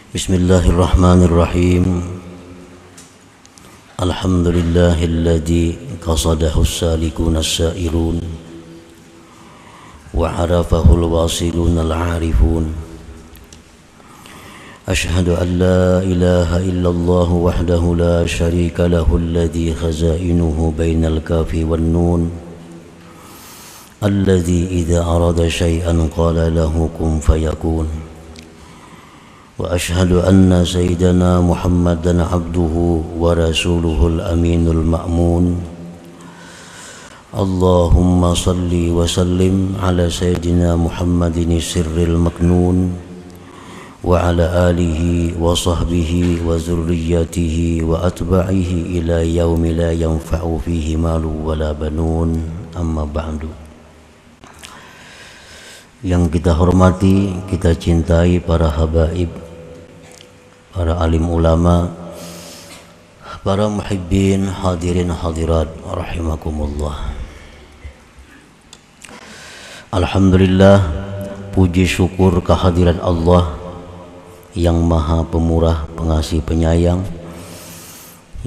Bismillahirrahmanirrahim. Alhamdulillahilladzi qasadahu as-salikuna as-sairun wa arafahu al-wasiluna al-arifun. Ashhadu an la ilaha illallah wahdahu la syarika lahu alladzi khazainuhu bainal kafi wan nun, alladzi idza arada syai'an qala lahu kun fayakun. Wa ashhadu anna sayyidana Muhammadan abduhu wa rasuluhul aminul ma'mun. Allahumma salli wa sallim ala sayyidina Muhammadin sirril maknun wa ala alihi wa sahbihi wa zurriyyatihi wa atba'ihi ila yaumi la yanfa'u fihi malu wa la banun, amma ba'du. Yang kita hormati, kita cintai para habaib, para alim ulama, para muhibbin, hadirin hadirat rahimakumullah. Alhamdulillah, puji syukur kehadirat Allah yang maha pemurah, pengasih, penyayang,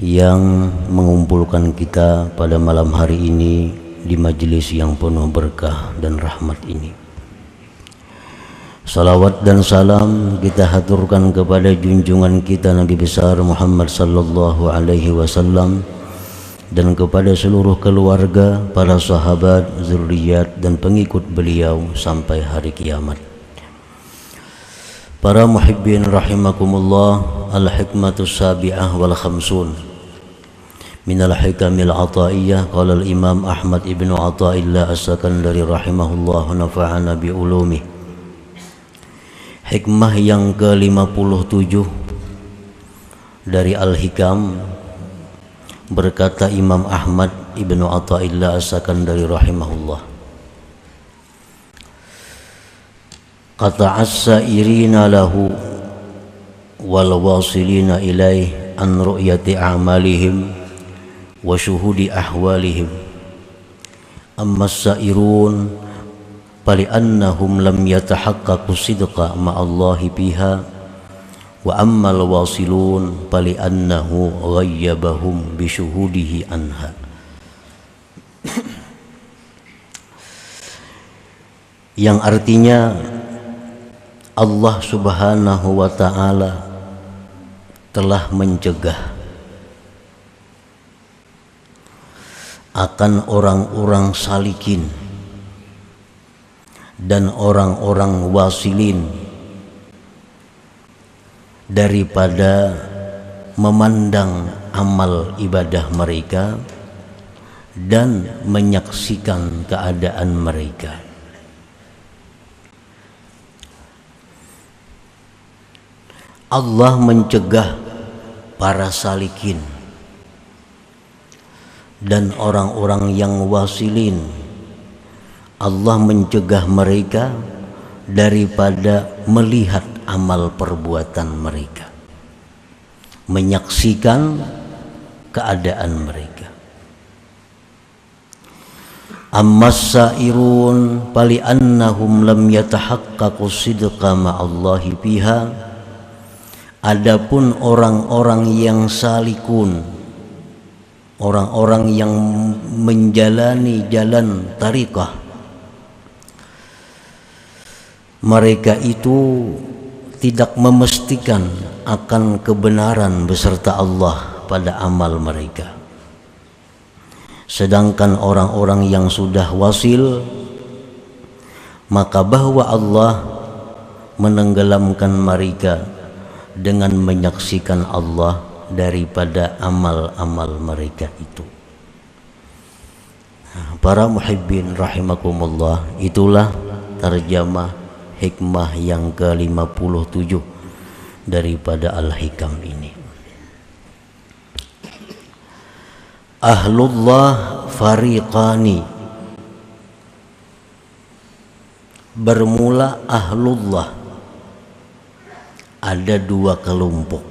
yang mengumpulkan kita pada malam hari ini di majelis yang penuh berkah dan rahmat ini. Salawat dan salam kita haturkan kepada junjungan kita Nabi besar Muhammad sallallahu alaihi wasallam dan kepada seluruh keluarga, para sahabat, zuriat dan pengikut beliau sampai hari kiamat. Para muhibbin rahimakumullah, al-hikmatus sabi'ah wal khamsun minal hikamil ataiyah. Qala al-imam Ahmad ibnu Athaillah as-Sakandari rahimahullah nafa'ana bi ulumih. Hikmah yang ke-57 dari Al-Hikam, berkata Imam Ahmad ibnu Athaillah as-Sakandari rahimahullah, qata'as sairina lahu wal wasilina ilaih an ru'yati a'malihim wa syuhudi ahwalihim. Amma sairun فلأنهم لم يتحققوا صدق مع الله بها وأما الواصلون فلأنه غيبهم بشهوده عنها. Yang artinya Allah subhanahu wa ta'ala telah mencegah akan orang-orang salikin dan orang-orang wasilin daripada memandang amal ibadah mereka dan menyaksikan keadaan mereka. Allah mencegah para salikin dan orang-orang yang wasilin, Allah mencegah mereka daripada melihat amal perbuatan mereka, menyaksikan keadaan mereka. Ammas sairun fali annahum lam yatahaqqaqu sidqa ma'allahi biha. Adapun orang-orang yang salikun, orang-orang yang menjalani jalan tariqah, mereka itu tidak memastikan akan kebenaran beserta Allah pada amal mereka. Sedangkan orang-orang yang sudah wasil, maka bahwa Allah menenggelamkan mereka dengan menyaksikan Allah daripada amal-amal mereka itu. Para muhibbin rahimakumullah, itulah terjemah hikmah yang ke-57 daripada Al-Hikam ini. Ahlullah fariqani. Bermula ahlullah, ada dua kelompok.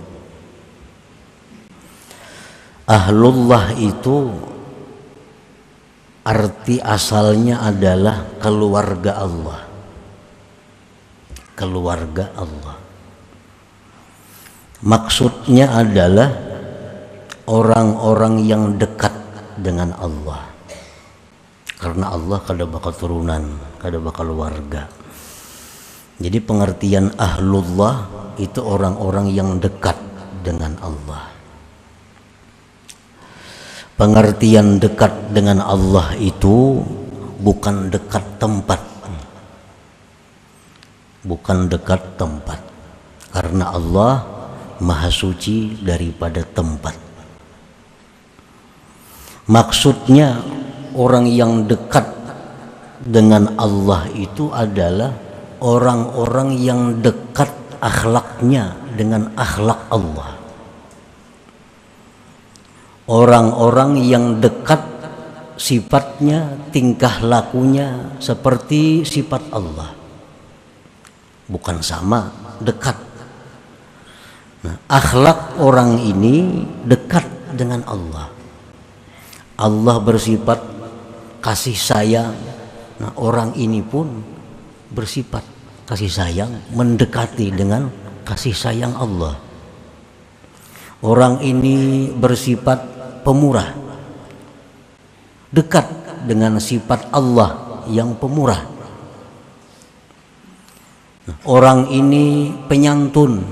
Ahlullah itu arti asalnya adalah keluarga Allah. Keluarga Allah. Maksudnya adalah orang-orang yang dekat dengan Allah. Karena Allah kada bakal turunan, kada bakal warga. Jadi pengertian ahlullah itu orang-orang yang dekat dengan Allah. Pengertian dekat dengan Allah itu bukan dekat tempat. Bukan dekat tempat. Karena Allah Maha Suci daripada tempat. Maksudnya orang yang dekat dengan Allah itu adalah orang-orang yang dekat akhlaknya dengan akhlak Allah. Orang-orang yang dekat sifatnya, tingkah lakunya seperti sifat Allah. Bukan sama, dekat. Nah, akhlak orang ini dekat dengan Allah. Allah bersifat kasih sayang. Nah, orang ini pun bersifat kasih sayang, mendekati dengan kasih sayang Allah. Orang ini bersifat pemurah, dekat dengan sifat Allah yang pemurah. Orang ini penyantun,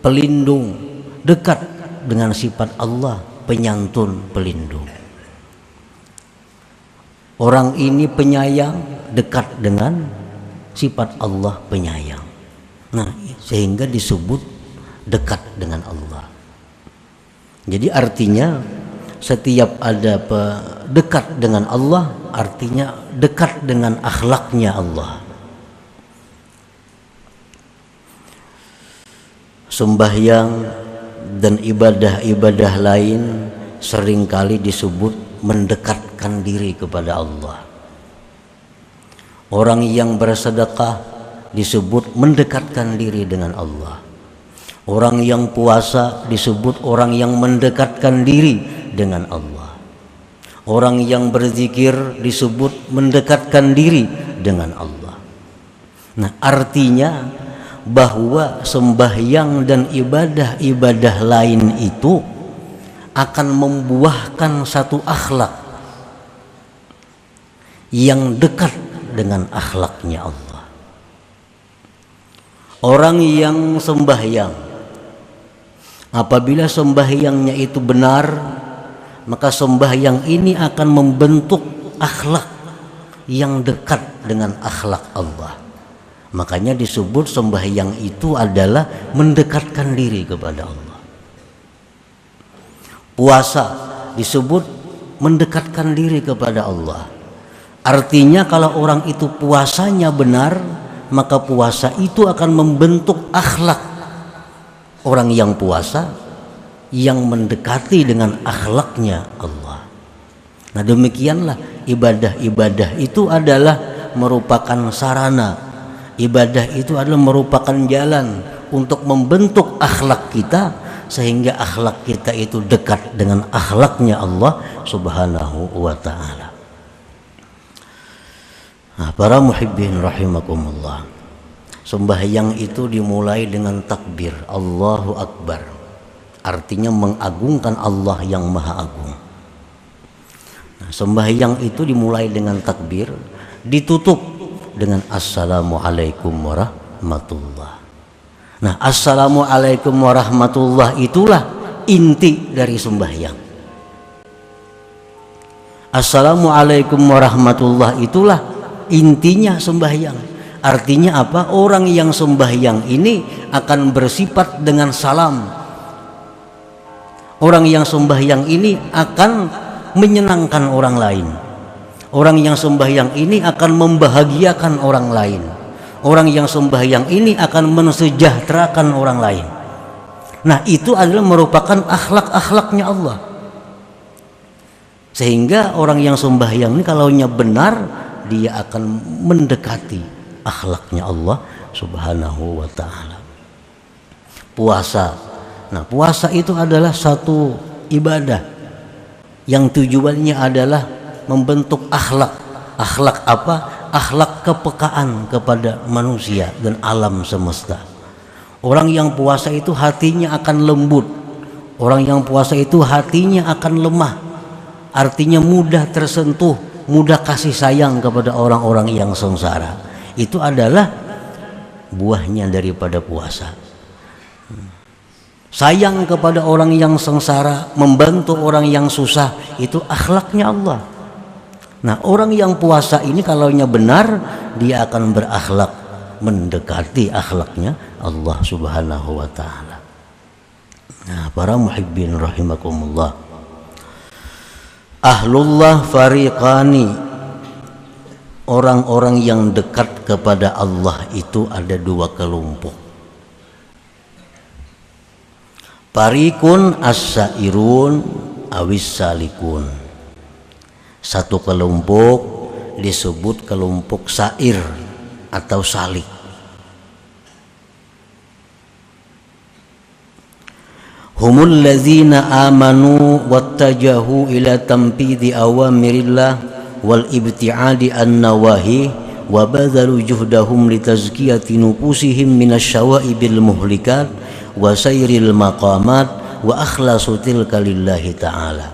pelindung, dekat dengan sifat Allah penyantun, pelindung. Orang ini penyayang, dekat dengan sifat Allah penyayang. Nah, sehingga disebut dekat dengan Allah. Jadi artinya setiap ada dekat dengan Allah, artinya dekat dengan akhlaknya Allah. Sembahyang dan ibadah-ibadah lain seringkali disebut mendekatkan diri kepada Allah. Orang yang bersedekah disebut mendekatkan diri dengan Allah. Orang yang puasa disebut orang yang mendekatkan diri dengan Allah. Orang yang berzikir disebut mendekatkan diri dengan Allah. Nah, artinya bahwa sembahyang dan ibadah-ibadah lain itu akan membuahkan satu akhlak yang dekat dengan akhlaknya Allah. Orang yang sembahyang, apabila sembahyangnya itu benar, maka sembahyang ini akan membentuk akhlak yang dekat dengan akhlak Allah. Makanya disebut sembahyang itu adalah mendekatkan diri kepada Allah. Puasa disebut mendekatkan diri kepada Allah. Artinya kalau orang itu puasanya benar, maka puasa itu akan membentuk akhlak orang yang puasa yang mendekati dengan akhlaknya Allah. Nah, demikianlah ibadah-ibadah itu adalah merupakan sarana. Ibadah itu adalah merupakan jalan untuk membentuk akhlak kita, sehingga akhlak kita itu dekat dengan akhlaknya Allah Subhanahu wa ta'ala. Nah, para muhibbin rahimakumullah, sembahyang itu dimulai dengan takbir Allahu Akbar, artinya mengagungkan Allah yang maha agung. Nah, sembahyang itu dimulai dengan takbir, ditutup dengan assalamualaikum warahmatullah. Nah, assalamualaikum warahmatullah itulah inti dari sembahyang. Assalamualaikum warahmatullah itulah intinya sembahyang. Artinya apa? Orang yang sembahyang ini akan bersifat dengan salam. Orang yang sembahyang ini akan menyenangkan orang lain. Orang yang sembahyang ini akan membahagiakan orang lain. Orang yang sembahyang ini akan mensejahterakan orang lain. Nah, itu adalah merupakan akhlak-akhlaknya Allah. Sehingga orang yang sembahyang ini kalaunya benar, dia akan mendekati akhlaknya Allah Subhanahu wa ta'ala. Puasa. Nah, puasa itu adalah satu ibadah yang tujuannya adalah membentuk akhlak. Akhlak apa? Akhlak kepekaan kepada manusia dan alam semesta. Orang yang puasa itu hatinya akan lembut. Orang yang puasa itu hatinya akan lemah. Artinya mudah tersentuh, mudah kasih sayang kepada orang-orang yang sengsara. Itu adalah buahnya daripada puasa. Sayang kepada orang yang sengsara, membantu orang yang susah, itu akhlaknya Allah. Nah, orang yang puasa ini kalaunya benar, dia akan berakhlak mendekati akhlaknya Allah Subhanahu wa taala. Nah, para muhibbin rahimakumullah. Ahlullah fariqani. Orang-orang yang dekat kepada Allah itu ada dua kelompok. Fariqun as-sairun awis salikun. Satu kelompok disebut kelompok sair atau salik. Humul ladzina amanu wattajahu ila tanfidhi awamirillah wal ibti'adi an nawahi wa badhalu juhdahum litazkiyati nufusihim minasyawa'ibil muhlikat wa sayril maqamat wa akhlasu tilka lillahi ta'ala.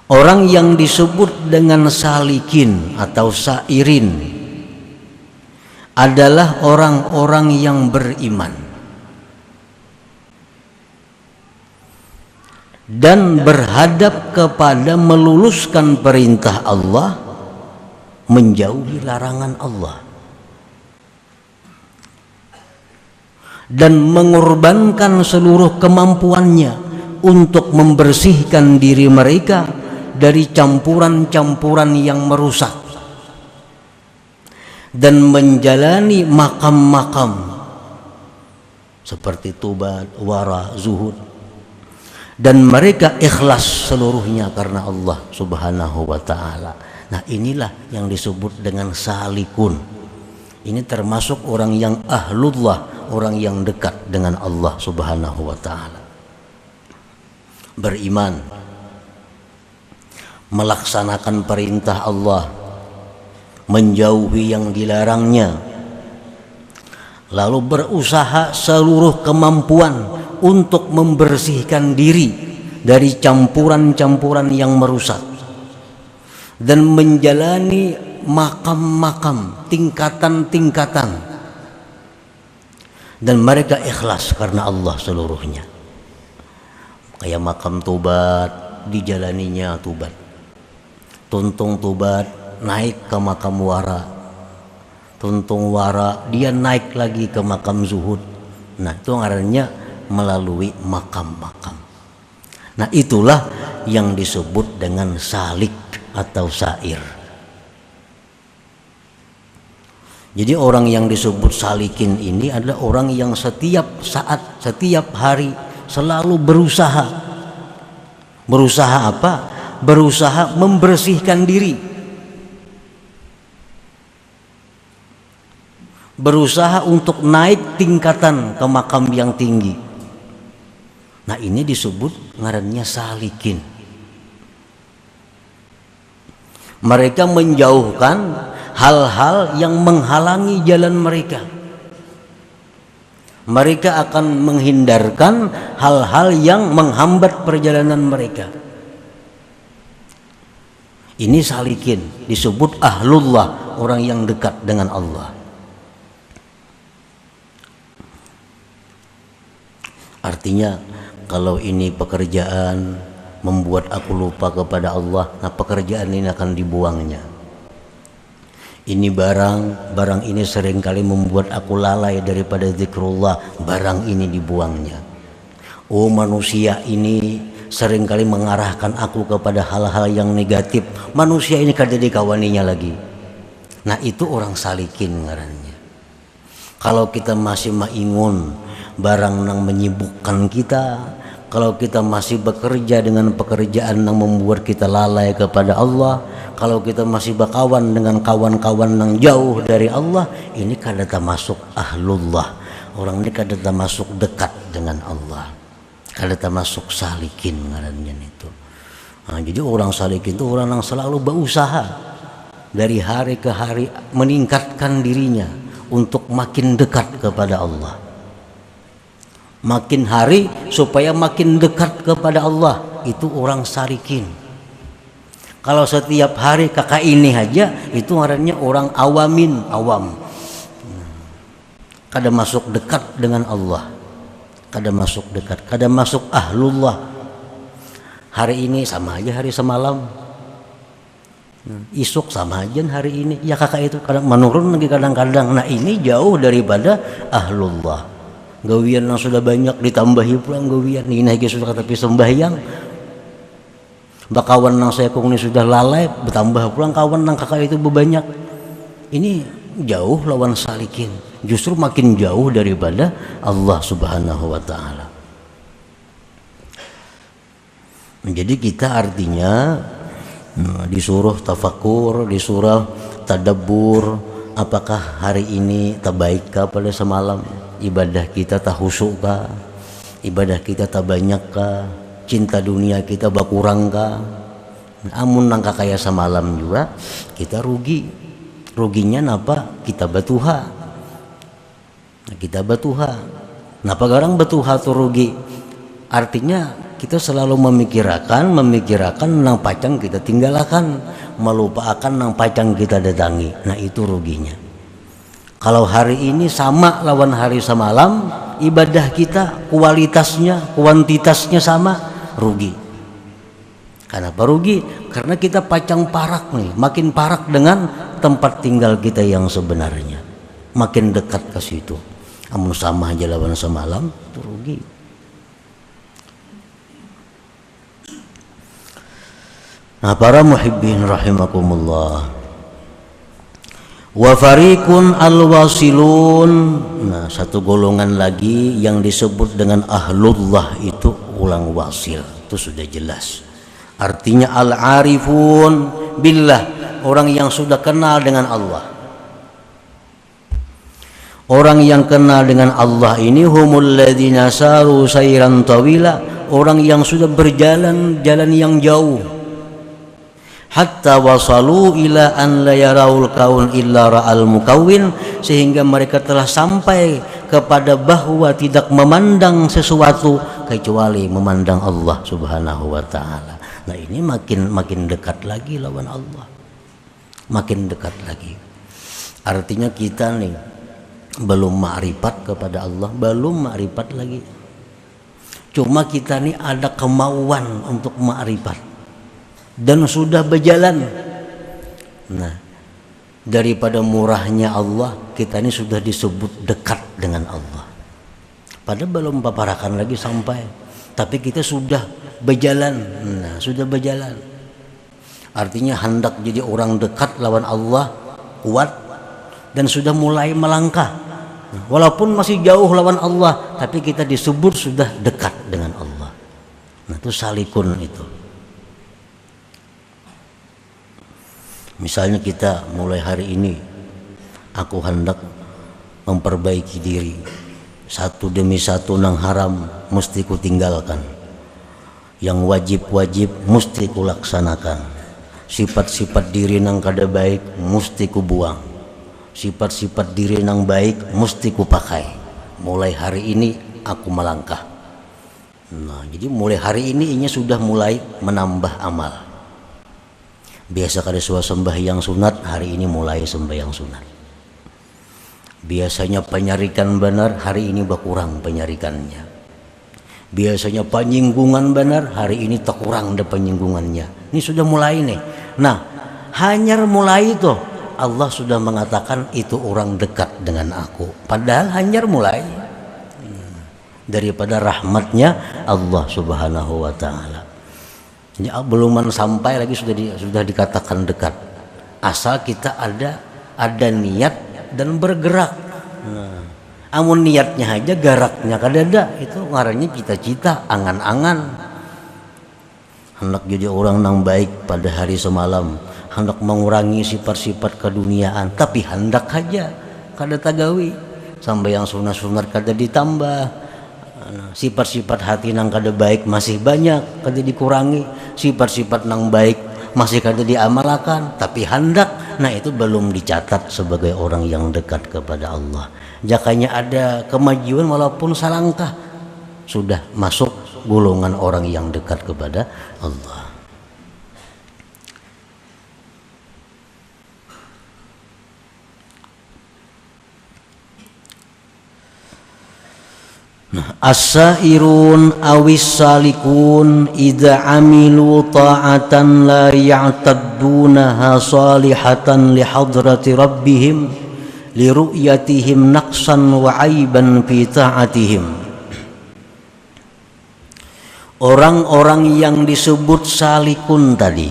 Orang yang disebut dengan salikin atau sairin adalah orang-orang yang beriman dan berhadap kepada meluluskan perintah Allah, menjauhi larangan Allah, dan mengorbankan seluruh kemampuannya untuk membersihkan diri mereka dari campuran-campuran yang merusak dan menjalani makam-makam seperti tubat, wara, zuhud, dan mereka ikhlas seluruhnya karena Allah Subhanahu wa taala. Nah, inilah yang disebut dengan salikun. Ini termasuk orang yang ahlullah, orang yang dekat dengan Allah Subhanahu wa taala. Beriman, melaksanakan perintah Allah, menjauhi yang dilarangnya, lalu berusaha seluruh kemampuan untuk membersihkan diri dari campuran-campuran yang merusak, dan menjalani makam-makam, tingkatan-tingkatan, dan mereka ikhlas karena Allah seluruhnya. Kayak makam Tubat, dijalaninya Tubat. Tuntung Tubat naik ke makam Wara, Tuntung Wara dia naik lagi ke makam Zuhud. Nah, itu ngarannya melalui makam-makam. Nah, itulah yang disebut dengan salik atau sair. Jadi orang yang disebut salikin ini adalah orang yang setiap saat, setiap hari selalu berusaha. Berusaha apa? Berusaha membersihkan diri, berusaha untuk naik tingkatan ke makam yang tinggi. Nah, ini disebut ngarannya salikin. Mereka menjauhkan hal-hal yang menghalangi jalan mereka. Mereka akan menghindarkan hal-hal yang menghambat perjalanan mereka. Ini salikin, disebut ahlullah, orang yang dekat dengan Allah. Artinya kalau ini pekerjaan membuat aku lupa kepada Allah, nah pekerjaan ini akan dibuangnya. Ini barang ini seringkali membuat aku lalai daripada zikrullah, barang ini dibuangnya. Oh, manusia ini seringkali mengarahkan aku kepada hal-hal yang negatif, manusia ini kada dikawaninya lagi. Nah, itu orang salikin ngarannya. Kalau kita masih maingun barang yang menyibukkan kita, kalau kita masih bekerja dengan pekerjaan yang membuat kita lalai kepada Allah, kalau kita masih berkawan dengan kawan-kawan yang jauh dari Allah, ini kada termasuk ahlullah. Orang ini kada termasuk dekat dengan Allah, kada termasuk salikin ngarannya itu. Nah, jadi orang salikin itu orang yang selalu berusaha dari hari ke hari meningkatkan dirinya untuk makin dekat kepada Allah. Makin hari supaya makin dekat kepada Allah, itu orang salikin. Kalau setiap hari kakak ini aja, itu ngarannya orang awamin, awam. Kada masuk dekat dengan Allah, kada masuk dekat, kada masuk ahlullah. Hari ini sama aja hari semalam, isuk sama aja hari ini. Ya kakak itu kadang menurun lagi kadang-kadang. Nah ini jauh daripada ahlullah. Gawian yang sudah banyak ditambahi pulang gawian. Ini lagi sudah tapi sembahyang. Bakawan nang saya kong ini sudah lalai, bertambah pulang kawan nang kakak itu berbanyak. Ini jauh lawan salikin. Justru makin jauh daripada Allah Subhanahu wa taala. Jadi kita artinya disuruh tafakur, disuruh tadabbur, apakah hari ini terbaik kah pada semalam, ibadah kita tak khusyuk kah, ibadah kita tak banyak kah, cinta dunia kita berkurang kah. Amun nangka kaya semalam juga kita ruginya napa kita batuha, napa garang batuha tuh rugi, artinya kita selalu memikirkan nang pacang kita tinggalkan, melupakan nang pacang kita datangi. Nah itu ruginya. Kalau hari ini sama lawan hari semalam, ibadah kita kualitasnya, kuantitasnya sama, rugi. Kenapa rugi? Karena kita pacang parak nih, makin parak dengan tempat tinggal kita yang sebenarnya, makin dekat ke situ. Amun sama aja lawan semalam, itu rugi. Nah para muhibbin rahimakumullah, wa fariqun al-wasilun. Nah satu golongan lagi yang disebut dengan ahlullah itu ulang wasil, itu sudah jelas. Artinya al-arifun billah, orang yang sudah kenal dengan Allah. Orang yang kenal dengan Allah ini humul ladzina saru sayran tawila, orang yang sudah berjalan jalan yang jauh. Hatta wasalu ila an la yaraul kaun illa ra'al mukawwin, sehingga mereka telah sampai kepada bahwa tidak memandang sesuatu kecuali memandang Allah Subhanahu wa taala. Nah ini makin dekat lagi lawan Allah, makin dekat lagi. Artinya kita nih belum ma'rifat kepada Allah, belum ma'rifat lagi. Cuma kita nih ada kemauan untuk ma'rifat dan sudah berjalan. Nah daripada murahnya Allah, kita ini sudah disebut dekat dengan Allah. Padahal belum paparakan lagi sampai, tapi kita sudah berjalan. Nah sudah berjalan, artinya hendak jadi orang dekat lawan Allah, kuat, dan sudah mulai melangkah. Nah, walaupun masih jauh lawan Allah, tapi kita disebut sudah dekat dengan Allah. Nah itu salikun itu. Misalnya kita mulai hari ini, aku hendak memperbaiki diri, satu demi satu nang haram mesti ku tinggalkan, yang wajib-wajib mesti ku laksanakan, sifat-sifat diri nang kada baik mesti ku buang, sifat-sifat diri nang baik mesti ku pakai. Mulai hari ini aku melangkah. Nah jadi mulai hari ini sudah mulai menambah amal. Biasa kada suah sembahyang sunat, hari ini mulai sembahyang sunat. Biasanya penyarikan benar, hari ini berkurang penyarikannya. Biasanya penyinggungan benar, hari ini terkurang ada penyinggungannya. Ini sudah mulai nih. Nah hanya mulai itu Allah sudah mengatakan itu orang dekat dengan aku. Padahal hanya mulai daripada rahmatnya Allah Subhanahu wa taala. Jadi belum sampai lagi sudah dikatakan dekat. Asal kita ada niat dan bergerak. Nah, amun niatnya aja garaknya kada ada, itu ngarannya cita-cita, angan-angan. Hendak jadi orang yang baik pada hari semalam, hendak mengurangi sifat-sifat keduniaan, tapi hendak aja kada tagawi. Sampai yang sunat-sunat kada ditambah. Sifat-sifat hati nang kada baik masih banyak, kada dikurangi. Sifat-sifat nang baik masih kada diamalkan, tapi hendak nah itu belum dicatat sebagai orang yang dekat kepada Allah. Jakanya ada kemajuan walaupun salangkah, sudah masuk golongan orang yang dekat kepada Allah. As-sairun awis salikun idza amilu ta'atan la ya'taddunaha salihatan li hadrati rabbihim li ru'yatihim naqsan wa aiban fi ta'atihim. Orang-orang yang disebut salikun tadi,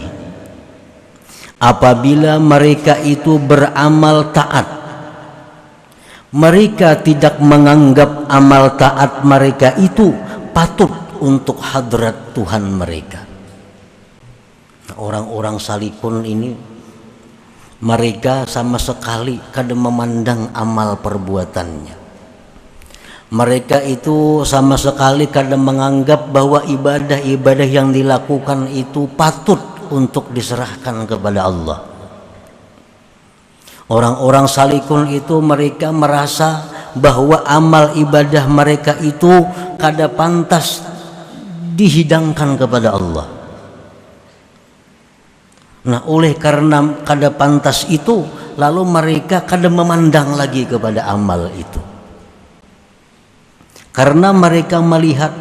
apabila mereka itu beramal taat, mereka tidak menganggap amal taat mereka itu patut untuk hadrat Tuhan mereka. Orang-orang salikun ini, mereka sama sekali kada memandang amal perbuatannya. Mereka itu sama sekali kada menganggap bahwa ibadah-ibadah yang dilakukan itu patut untuk diserahkan kepada Allah. Orang-orang salikun itu mereka merasa bahwa amal ibadah mereka itu kada pantas dihidangkan kepada Allah. Nah, oleh karena kada pantas itu, lalu mereka kada memandang lagi kepada amal itu. Karena mereka melihat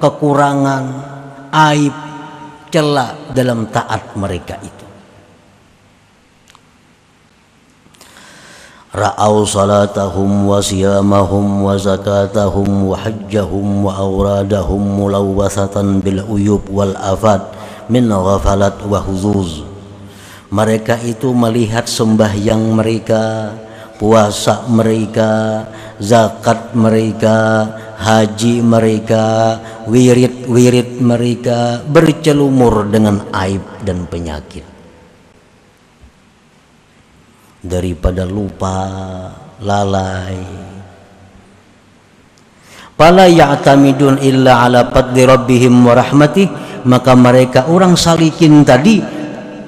kekurangan, aib, celah dalam taat mereka itu. Ra'au salatahum wa siyamahum wa zakatahum wa hajjahum wa awradahum mulawwathatan bil uyub wal afat min ghafalat wa huzuz. Mereka itu melihat sembahyang mereka, puasa mereka, zakat mereka, haji mereka, wirid-wirid mereka bercelumur dengan aib dan penyakit. Daripada lupa, lalai, fala ya'tamidun illa ala fadli rabbihim wa rahmatih, maka mereka orang salikin tadi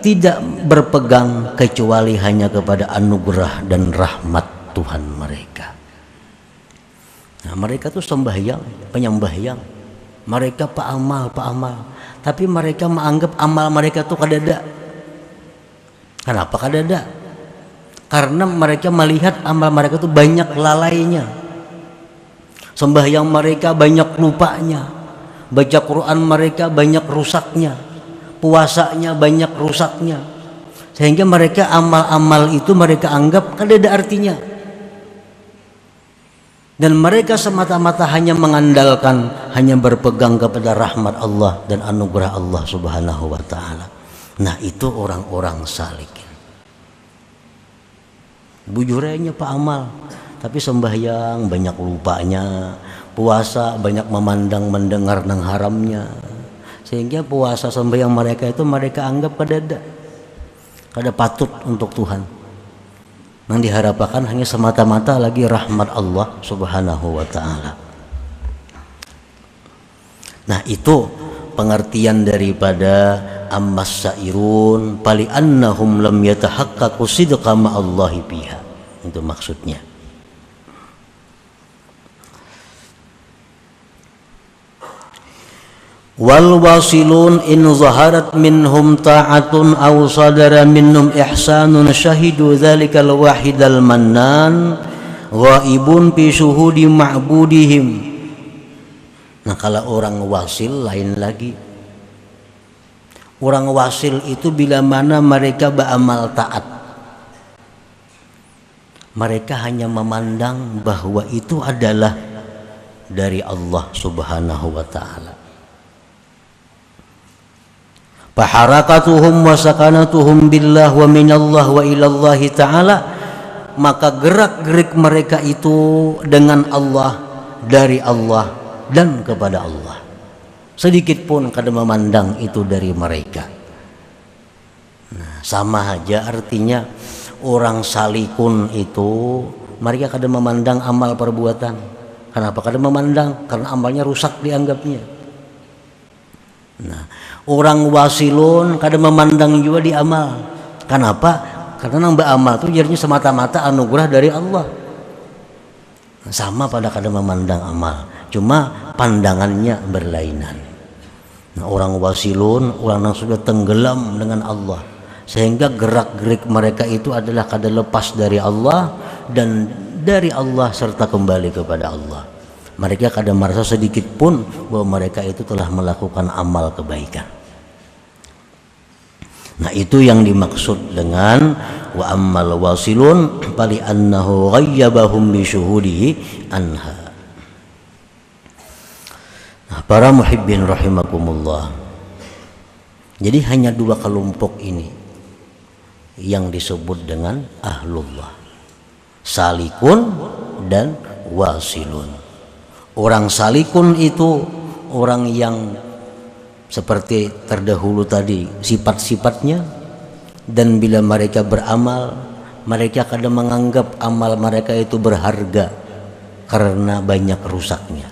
tidak berpegang kecuali hanya kepada anugerah dan rahmat Tuhan mereka. Nah, mereka tuh sembahyang, penyembahyang, mereka paamal, tapi mereka menganggap amal mereka tuh kadada. Kenapa kadada? Karena mereka melihat amal mereka itu banyak lalainya, sembahyang mereka banyak lupanya, baca Quran mereka banyak rusaknya, puasanya banyak rusaknya, sehingga mereka amal-amal itu mereka anggap kada ada artinya, dan mereka semata-mata hanya mengandalkan, hanya berpegang kepada rahmat Allah dan anugerah Allah Subhanahu wa Ta'ala. Nah, itu orang-orang salikin. Bujurnya pak amal, tapi sembahyang banyak lupanya, puasa banyak memandang mendengar nang haramnya, sehingga puasa sembahyang mereka itu mereka anggap kada patut untuk Tuhan. Yang diharapkan hanya semata-mata lagi rahmat Allah Subhanahu wa Ta'ala. Nah, itu pengertian daripada ammas sairun pali annahum lam yatahaqqaqu sidqa ma'allahi biha. Itu maksudnya. Wal wasilun in zaharat minhum ta'atun aw sadara minhum ihsanun syahidu dzalikal wahidal mannan ghaibun fi syuhudi ma'budihim. Nah, kalau orang wasil lain lagi. Orang wasil itu bila mana mereka beramal taat, mereka hanya memandang bahwa itu adalah dari Allah Subhanahu wa Ta'ala. Faharakatuhum wa sakanatuhum billah wa minallah wa ilallah ta'ala, maka gerak-gerik mereka itu dengan Allah, dari Allah dan kepada Allah. Sedikit pun kada memandang itu dari mereka. Nah, sama aja artinya orang salikun itu mereka kada memandang amal perbuatan. Kenapa kada memandang? Karena amalnya rusak dianggapnya. Nah, orang wasilun kada memandang juga di amal. Kenapa? karena nang beramal itu jadinya semata-mata anugerah dari Allah. Sama pada kadang memandang amal, cuma pandangannya berlainan. Nah, orang wasilun, orang yang sudah tenggelam dengan Allah, sehingga gerak-gerik mereka itu adalah kada lepas dari Allah dan dari Allah serta kembali kepada Allah. Mereka kada merasa sedikit pun bahwa mereka itu telah melakukan amal kebaikan. Nah, itu yang dimaksud dengan wa ammal wasilun fali annahu ghayyabahum bi syuhudihi anha. Nah, para muhibbin rahimakumullah. Jadi hanya dua kelompok ini yang disebut dengan ahlullah. Salikun dan wasilun. Orang salikun itu orang yang seperti terdahulu tadi sifat-sifatnya, dan bila mereka beramal mereka kadang menganggap amal mereka itu berharga karena banyak rusaknya,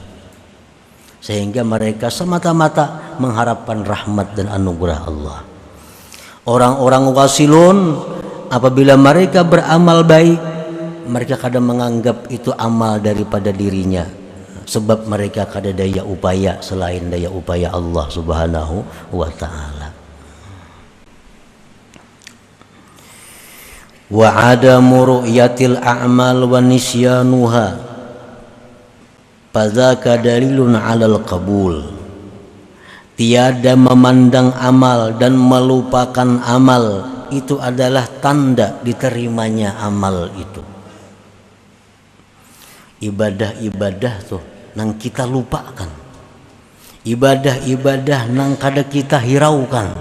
sehingga mereka semata-mata mengharapkan rahmat dan anugerah Allah. Orang-orang wasilun apabila mereka beramal baik mereka kadang menganggap itu amal daripada dirinya, sebab mereka kada daya upaya selain daya upaya Allah Subhanahu wa ta'ala. Wa adamu ru'yatil a'mal wa nisyanuha fadzaka dalilun 'alal qabul. Tiada memandang amal dan melupakan amal itu adalah tanda diterimanya amal itu. Ibadah-ibadah tuh nang kita lupakan, ibadah-ibadah nang kada kita hiraukan,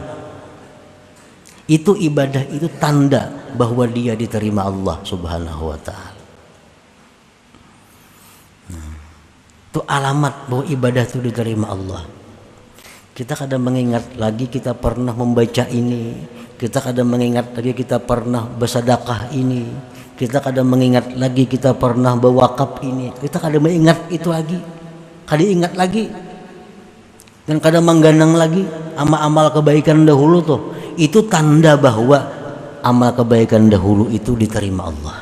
itu ibadah itu tanda bahwa dia diterima Allah Subhanahu wa ta'ala. Itu alamat bahwa ibadah itu diterima Allah. Kita kadang mengingat lagi kita pernah membaca ini, kita kadang mengingat lagi kita pernah bersedekah ini, kita kadang mengingat lagi kita pernah berwakaf ini, kita kadang mengingat itu lagi, kadang ingat lagi, dan kadang menggandeng lagi amal-amal kebaikan dahulu tuh. Itu tanda bahwa amal kebaikan dahulu itu diterima Allah.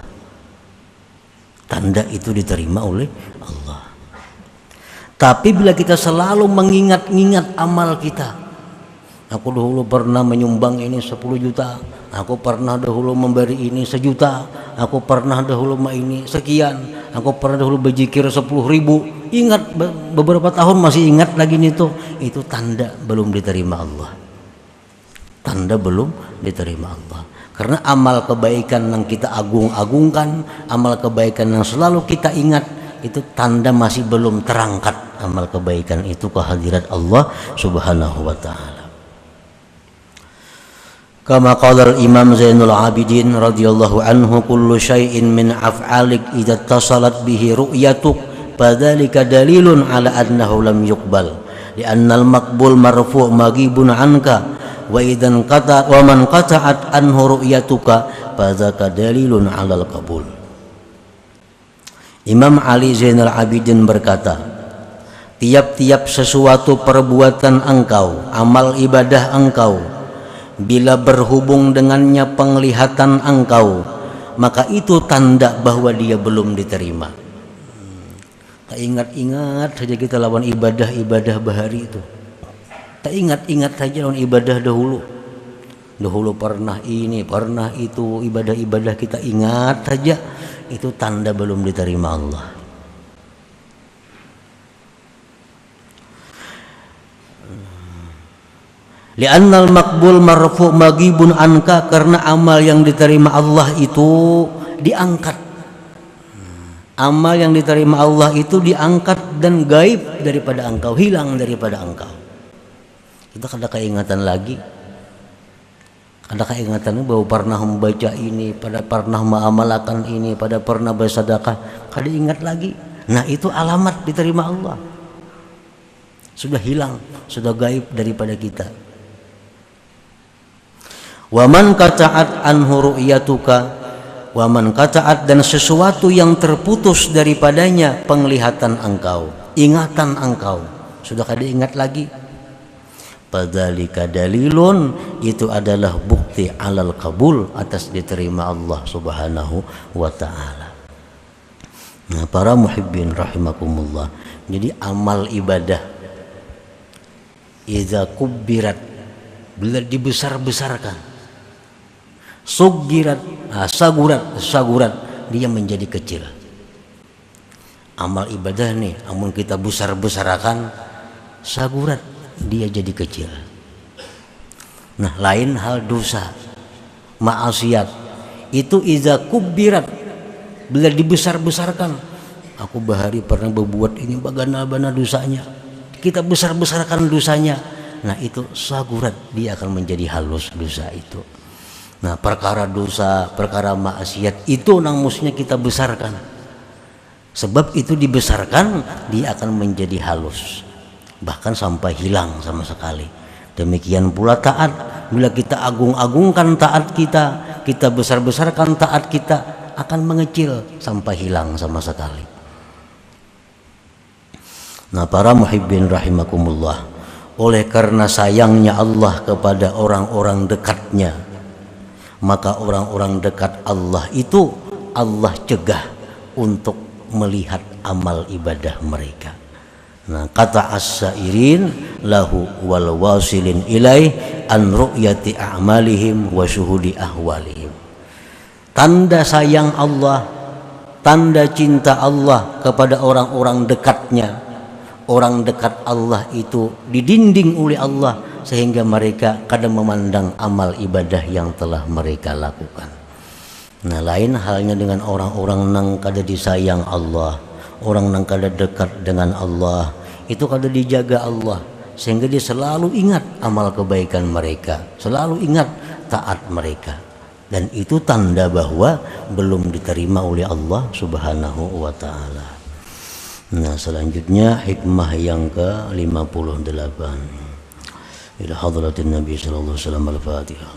Tanda itu diterima oleh Allah. Tapi bila kita selalu mengingat-ingat amal kita, aku dahulu pernah menyumbang ini 10 juta, aku pernah dahulu memberi ini 1 juta, aku pernah dahulu ini sekian, aku pernah dahulu berzikir 10.000, ingat beberapa tahun masih ingat lagi itu tanda belum diterima Allah. Tanda belum diterima Allah. Karena amal kebaikan yang kita agung-agungkan, amal kebaikan yang selalu kita ingat, itu tanda masih belum terangkat amal kebaikan itu ke hadirat Allah Subhanahu wa ta'ala. Kama qala al-Imam Zainul Abidin radhiyallahu anhu, kullu syai'in min af'alik idza tasalat bihi ru'yatuk fadzalika dalilun ala annahu lam yuqbal li'anna al-maqbul marfu' maghibun anka wa idzan qata wa man qata'at anhu ru'yatuka fadzaka dalilun 'alal qabul. Imam Ali Zainal Abidin berkata, tiap-tiap sesuatu perbuatan engkau, amal ibadah engkau, bila berhubung dengannya penglihatan engkau, maka itu tanda bahwa dia belum diterima. Tak ingat-ingat saja kita lawan ibadah-ibadah bahari itu. Tak ingat-ingat saja lawan ibadah dahulu. Dahulu pernah ini, pernah itu, ibadah-ibadah kita ingat saja, itu tanda belum diterima Allah. Li'annal maqbul marfu' maghibun anka, karena amal yang diterima Allah itu diangkat. Amal yang diterima Allah itu diangkat dan gaib daripada engkau, hilang daripada engkau. Kita kada keingatan lagi. Ada keingatan bahwa pernah membaca ini, pada pernah mengamalkan ini, pada pernah bersedekah, kada ingat lagi. Nah, itu alamat diterima Allah. Sudah hilang, sudah gaib daripada kita. Wa man qata'at anhu ru'yatuka, wa man qata'at, dan sesuatu yang terputus daripadanya penglihatan engkau, ingatan engkau, sudah kada ingat lagi. Fadzalika dalilun, itu adalah bukti alal qabul, atas diterima Allah Subhanahu wa taala. Nah, para muhibbin rahimakumullah. Jadi amal ibadah iza kubbirat, bila dibesar-besarkan, sugirat, sagurat, dia menjadi kecil. Amal ibadah nih, amun kita besar-besarkan, sagurat, dia jadi kecil. Nah, lain hal dosa, maksiat, itu iza kubbirat, bila dibesar-besarkan. Aku bahari pernah berbuat ini, bagaimana dosanya, kita besar-besarkan dosanya. Nah, itu sagurat, dia akan menjadi halus dosa itu. Nah, perkara dosa, perkara maksiat itu nang mestinya kita besarkan. Sebab itu dibesarkan, dia akan menjadi halus, bahkan sampai hilang sama sekali. Demikian pula taat, bila kita agung-agungkan taat kita, kita besar-besarkan taat kita, akan mengecil sampai hilang sama sekali. Nah, para muhibbin rahimakumullah, oleh karena sayangnya Allah kepada orang-orang dekatnya, maka orang-orang dekat Allah itu Allah cegah untuk melihat amal ibadah mereka. Nah, kata as-sairin lahu wal wasilin ilaih an ru'yati a'malihim wa syuhudi ahwalihim. Tanda sayang Allah, tanda cinta Allah kepada orang-orang dekatnya. Orang dekat Allah itu didinding oleh Allah, sehingga mereka kadang memandang amal ibadah yang telah mereka lakukan. Nah, lain halnya dengan orang-orang nang kada disayang Allah, orang nang kada dekat dengan Allah, itu kada dijaga Allah, sehingga dia selalu ingat amal kebaikan mereka, selalu ingat taat mereka. Dan itu tanda bahwa belum diterima oleh Allah Subhanahu wa ta'ala. Nah, selanjutnya hikmah yang ke-58. Ila hadratin Nabi sallallahu alaihi wasallam, al-Fatihah.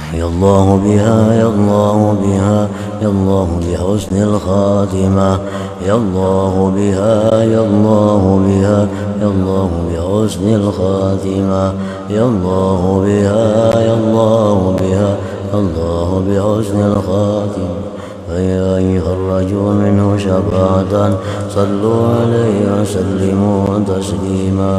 Ya Allah biha, ya Allah biha, ya Allah bi husnil khatimah. Ya Allah biha, ya Allah biha, ya Allah bi husnil khatimah. Ya Allah biha, ya Allah biha, Allah bi husnil khatimah. فيا أيها الرجل منه شفاعة صلوا عليه وسلموا تسليما.